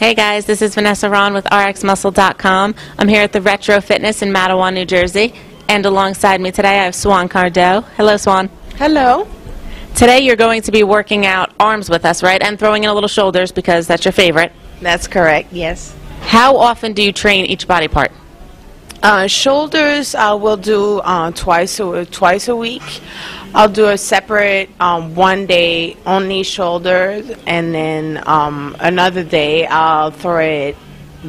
Hey guys, this is Vanessa Ron with RxMuscle.com. I'm here at the Retro Fitness in Matawan, New Jersey, and alongside me today I have Swan Cardo. Hello, Swan. Hello. Today you're going to be working out arms with us, right? And throwing in a little shoulders because that's your favorite. That's correct, yes. How often do you train each body part? Shoulders I will do twice a week. I'll do a separate one day only shoulders, and then another day I'll throw it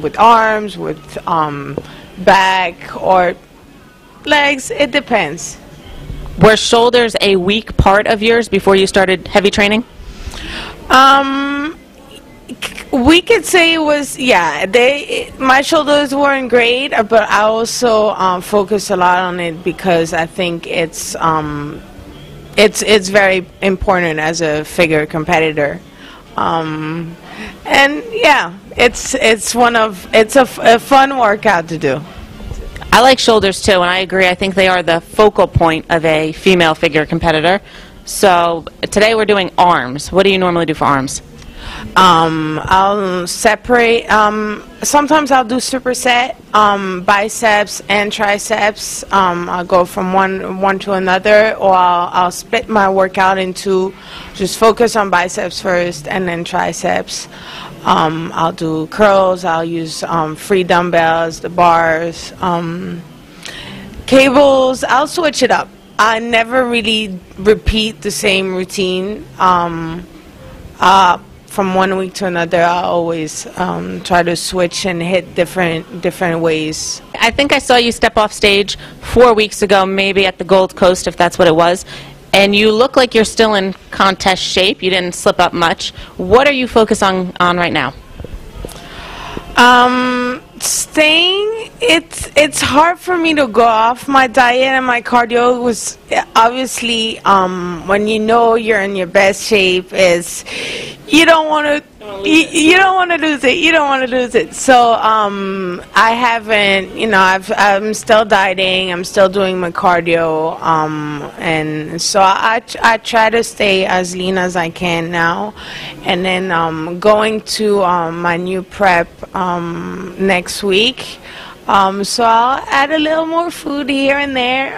with arms, with back or legs. It depends. Were shoulders a weak part of yours before you started heavy training? We could say it was, yeah. My shoulders weren't great, but I also focus a lot on it because I think it's very important as a figure competitor, and yeah, it's a fun workout to do. I like shoulders too, and I agree. I think they are the focal point of a female figure competitor. So today we're doing arms. What do you normally do for arms? I'll separate. Sometimes I'll do superset, biceps and triceps. I'll go from one to another, or I'll split my workout into just focus on biceps first and then triceps. I'll do curls. I'll use free dumbbells, the bars, cables. I'll switch it up. I never really repeat the same routine. From one week to another, I always try to switch and hit different ways. I think I saw you step off stage 4 weeks ago, maybe at the Gold Coast, if that's what it was, and you look like you're still in contest shape. You didn't slip up much. What are you focused on right now? Staying, it's hard for me to go off my diet, and my cardio was obviously when you know you're in your best shape is you don't want to lose it. So I haven't, I'm still dieting, I'm still doing my cardio, and so I try to stay as lean as I can now, and then going to my new prep next week, so I'll add a little more food here and there,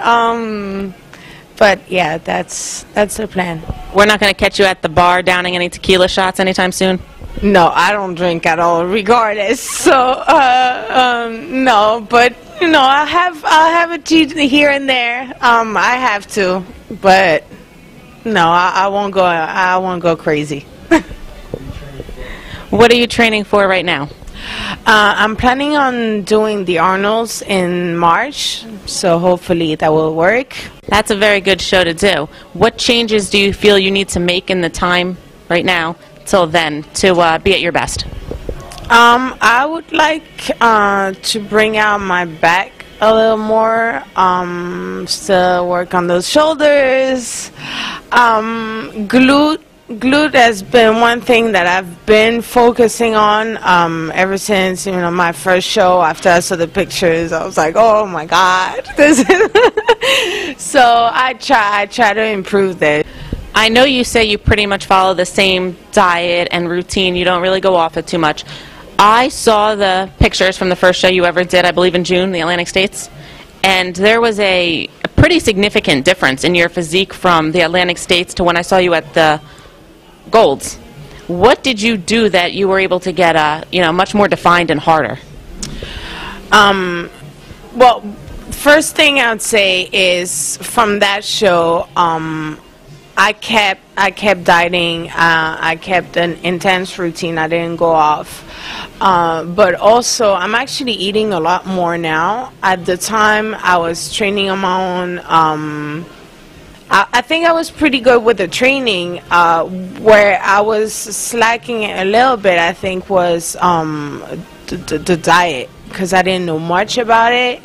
but yeah, that's the plan. We're not going to catch you at the bar downing any tequila shots anytime soon? No, I don't drink at all, regardless. So no, but I'll have a cheat here and there. I have to, but no, I won't go crazy. What are you training for right now? I'm planning on doing the Arnolds in March, so hopefully that will work. That's a very good show to do. What changes do you feel you need to make in the time right now till then to be at your best? I would like to bring out my back a little more, still work on those shoulders. Glute has been one thing that I've been focusing on ever since my first show. After I saw the pictures, I was like, oh my God. So I try to improve that. I know you say you pretty much follow the same diet and routine. You don't really go off it too much. I saw the pictures from the first show you ever did, I believe in June, the Atlantic States, and there was a pretty significant difference in your physique from the Atlantic States to when I saw you at the Golds. What did you do that you were able to get much more defined and harder? Well, first thing I would say is from that show, I kept dieting. I kept an intense routine. I didn't go off. But also, I'm actually eating a lot more now. At the time, I was training on my own. I think I was pretty good with the training. Where I was slacking a little bit, I think, was the diet, because I didn't know much about it.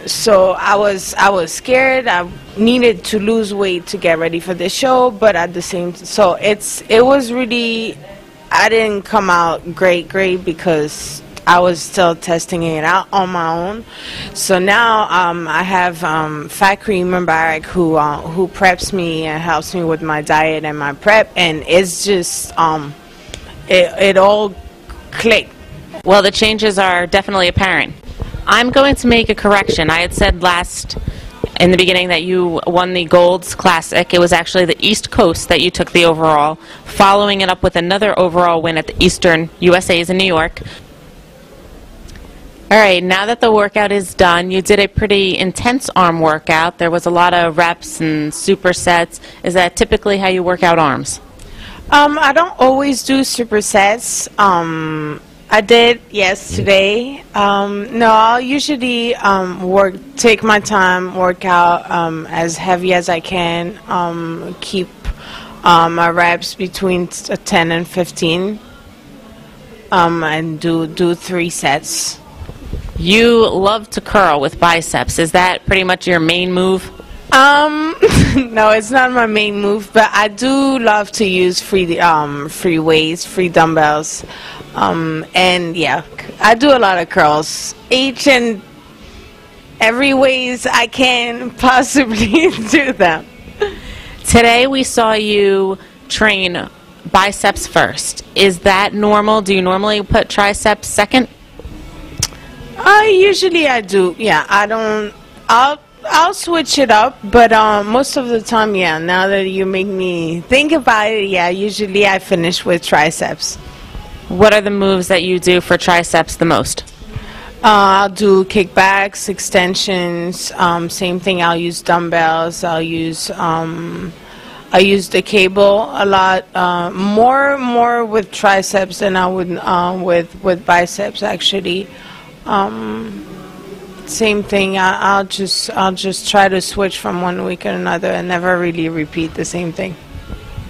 So I was scared. I needed to lose weight to get ready for the show, but at the same so it was really, I didn't come out great because I was still testing it out on my own. So now I have Fat Cream Mubarak who preps me and helps me with my diet and my prep, and it's just it all clicked. Well, the changes are definitely apparent. I'm going to make a correction. I had said in the beginning that you won the Golds Classic. It was actually the East Coast that you took the overall, following it up with another overall win at the Eastern USA's in New York. All right, now that the workout is done, you did a pretty intense arm workout. There was a lot of reps and supersets. Is that typically how you work out arms? I don't always do supersets. I did yesterday. No, I'll usually take my time, work out as heavy as I can, keep my reps between 10 and 15, and do 3 sets. You love to curl with biceps. Is that pretty much your main move? No, it's not my main move, but I do love to use free weights, free dumbbells, and yeah, I do a lot of curls. Each and every ways I can possibly do them. Today we saw you train biceps first. Is that normal? Do you normally put triceps second? Usually I do. Yeah, I don't. I'll switch it up, but most of the time, yeah. Now that you make me think about it, yeah. Usually I finish with triceps. What are the moves that you do for triceps the most? I'll do kickbacks, extensions. Same thing. I'll use dumbbells. I use the cable a lot. More with triceps than I would with biceps actually. Same thing. I'll just try to switch from one week to another and never really repeat the same thing.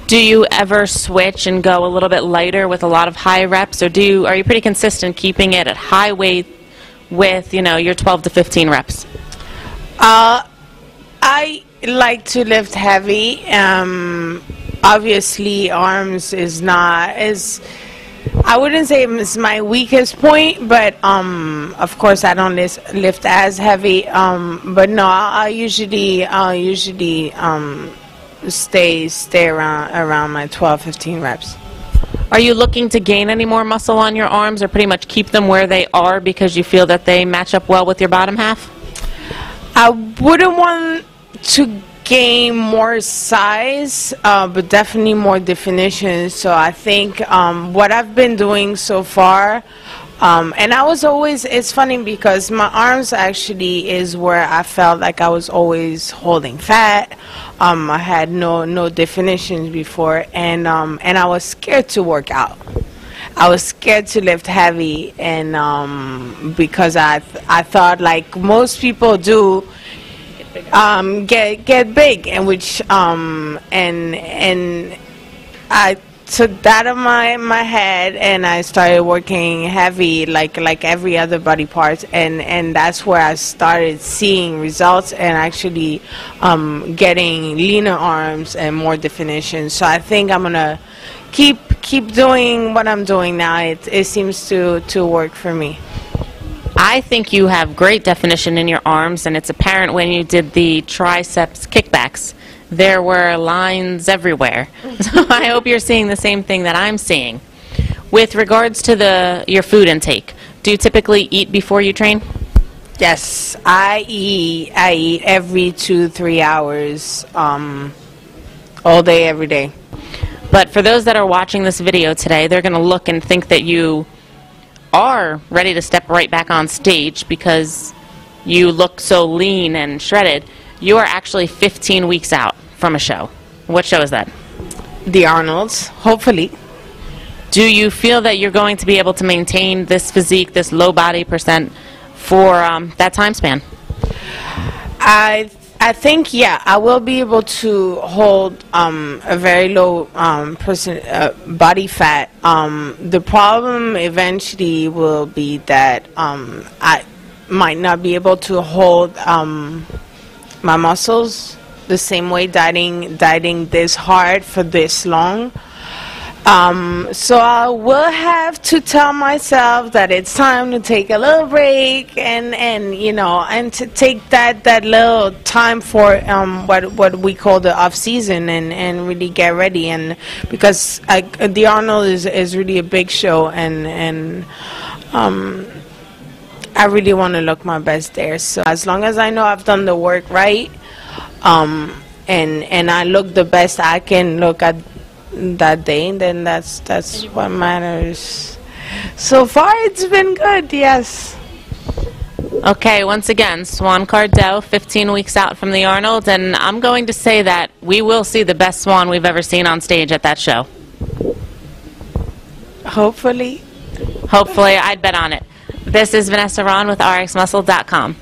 Do you ever switch and go a little bit lighter with a lot of high reps, or are you pretty consistent keeping it at high weight with your 12 to 15 reps? I like to lift heavy. Obviously, arms I wouldn't say it's my weakest point, but of course I don't lift as heavy. But no, I usually stay around my 12-15 reps. Are you looking to gain any more muscle on your arms, or pretty much keep them where they are because you feel that they match up well with your bottom half? I wouldn't want to gain more size, but definitely more definition. So I think what I've been doing so far, and it's funny because my arms actually is where I felt like I was always holding fat. I had no definitions before, and I was scared to work out. I was scared to lift heavy, and because I thought, like most people do, get big, and which and I took that in my head, and I started working heavy like every other body part, and that's where I started seeing results and actually getting leaner arms and more definition. So I think I'm gonna keep doing what I'm doing now. It seems to work for me. I think you have great definition in your arms, and it's apparent when you did the triceps kickbacks. There were lines everywhere. So I hope you're seeing the same thing that I'm seeing. With regards to your food intake, do you typically eat before you train? Yes, I eat every 2-3 hours, all day, every day. But for those that are watching this video today, they're going to look and think that you are ready to step right back on stage because you look so lean and shredded. You are actually 15 weeks out from a show. What show is that? The Arnolds, hopefully. Do you feel that you're going to be able to maintain this physique, this low body percent, for that time span? I think, yeah, I will be able to hold a very low body fat. The problem eventually will be that I might not be able to hold my muscles the same way, dieting this hard for this long. So I will have to tell myself that it's time to take a little break and you know, and to take that little time for what we call the off season and really get ready, and because the Arnold is really a big show, and I really want to look my best there. So as long as I know I've done the work right, and I look the best I can look at that day, then that's what matters. So far, it's been good. Yes. Okay, once again, Swan Cardell, 15 weeks out from the Arnold, and I'm going to say that we will see the best Swan we've ever seen on stage at that show. Hopefully. Hopefully, I'd bet on it. This is Vanessa Ron with RxMuscle.com.